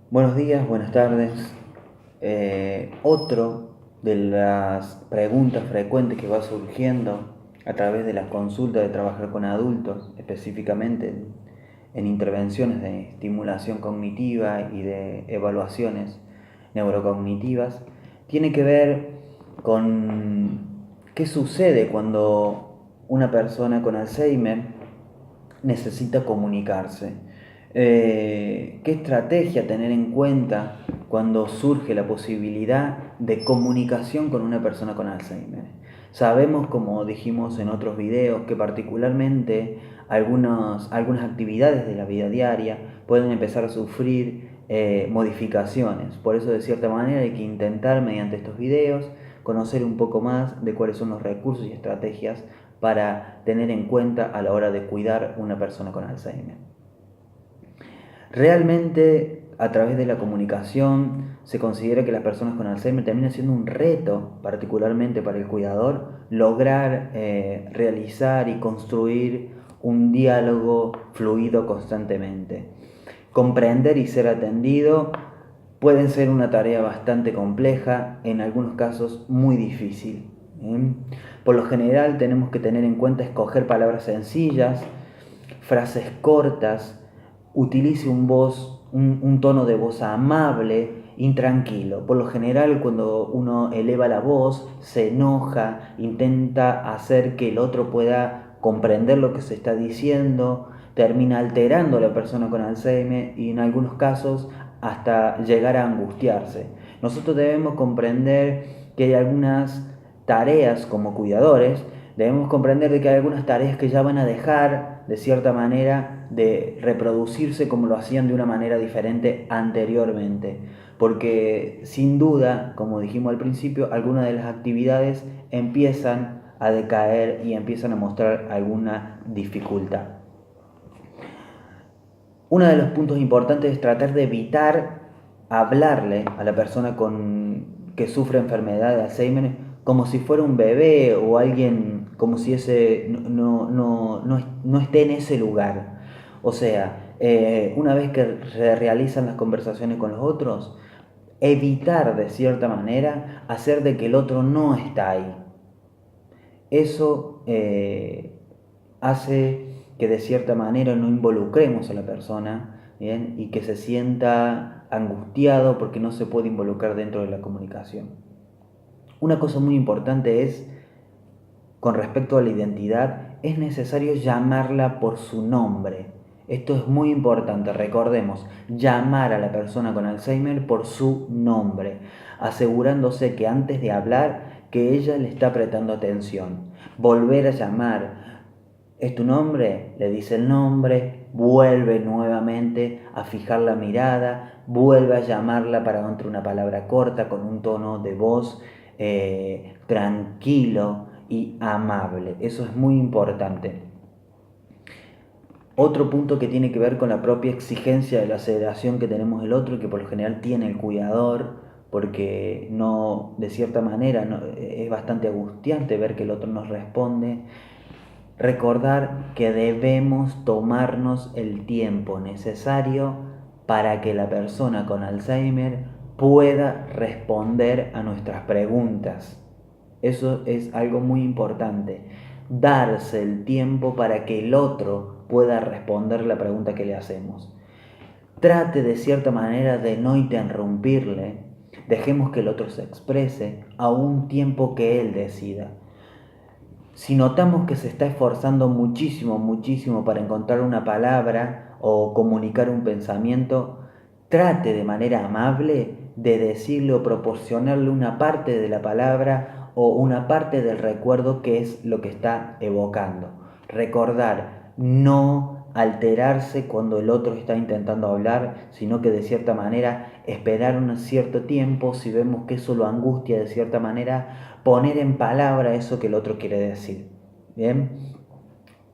Buenos días, buenas tardes. Otro de las preguntas frecuentes que va surgiendo a través de las consultas de trabajar con adultos, específicamente en intervenciones de estimulación cognitiva y de evaluaciones neurocognitivas, tiene que ver con qué sucede cuando una persona con Alzheimer necesita comunicarse. ¿Qué estrategia tener en cuenta cuando surge la posibilidad de comunicación con una persona con Alzheimer? Sabemos, como dijimos en otros videos, que particularmente algunas actividades de la vida diaria pueden empezar a sufrir modificaciones. Por eso, de cierta manera, hay que intentar, mediante estos videos, conocer un poco más de cuáles son los recursos y estrategias para tener en cuenta a la hora de cuidar una persona con Alzheimer. Realmente, a través de la comunicación, se considera que las personas con Alzheimer termina siendo un reto, particularmente para el cuidador, lograr realizar y construir un diálogo fluido constantemente. Comprender y ser atendido pueden ser una tarea bastante compleja, en algunos casos muy difícil. Por lo general tenemos que tener en cuenta escoger palabras sencillas, frases cortas, utilice un tono de voz amable, intranquilo. Por lo general, cuando uno eleva la voz, se enoja, intenta hacer que el otro pueda comprender lo que se está diciendo, termina alterando a la persona con Alzheimer y en algunos casos hasta llegar a angustiarse. Nosotros debemos comprender que hay algunas tareas como cuidadores, debemos comprender de que hay algunas tareas que ya van a dejar de cierta manera de reproducirse como lo hacían de una manera diferente anteriormente. Porque sin duda, como dijimos al principio, algunas de las actividades empiezan a decaer y empiezan a mostrar alguna dificultad. Uno de los puntos importantes es tratar de evitar hablarle a la persona que sufre enfermedad de Alzheimer como si fuera un bebé o alguien, como si ese no esté en ese lugar. O sea, una vez que se realizan las conversaciones con los otros, evitar de cierta manera hacer de que el otro no está ahí. Eso hace que de cierta manera no involucremos a la persona, ¿bien? Y que se sienta angustiado porque no se puede involucrar dentro de la comunicación. Una cosa muy importante es, con respecto a la identidad, es necesario llamarla por su nombre. Esto es muy importante, recordemos, llamar a la persona con Alzheimer por su nombre, asegurándose que antes de hablar, que ella le está prestando atención. Volver a llamar, ¿es tu nombre? Le dice el nombre, vuelve nuevamente a fijar la mirada, vuelve a llamarla para encontrar una palabra corta con un tono de voz tranquilo y amable. Eso es muy importante. Otro punto que tiene que ver con la propia exigencia de la aceleración que tenemos el otro, que por lo general tiene el cuidador, porque no, de cierta manera, es bastante angustiante ver que el otro nos responde. Recordar que debemos tomarnos el tiempo necesario para que la persona con Alzheimer pueda responder a nuestras preguntas. Eso es algo muy importante. Darse el tiempo para que el otro pueda responder la pregunta que le hacemos. Trate de cierta manera de no interrumpirle. Dejemos que el otro se exprese a un tiempo que él decida. Si notamos que se está esforzando muchísimo, muchísimo para encontrar una palabra o comunicar un pensamiento, trate de manera amable de decirle o proporcionarle una parte de la palabra o una parte del recuerdo que es lo que está evocando. Recordar, no alterarse cuando el otro está intentando hablar, sino que de cierta manera esperar un cierto tiempo, si vemos que eso lo angustia de cierta manera, poner en palabra eso que el otro quiere decir. ¿Bien?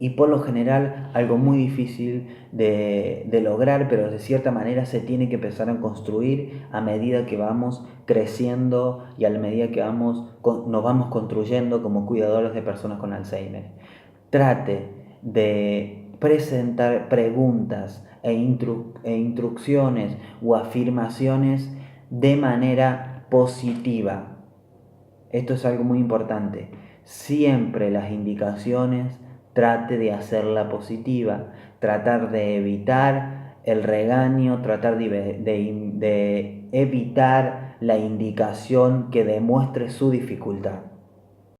Y por lo general algo muy difícil de lograr, pero de cierta manera se tiene que empezar a construir a medida que vamos creciendo y a medida que nos vamos construyendo como cuidadores de personas con Alzheimer. Trate de presentar preguntas e instrucciones o afirmaciones de manera positiva. Esto es algo muy importante. Siempre las indicaciones trate de hacerla positiva, tratar de evitar el regaño, tratar de evitar la indicación que demuestre su dificultad.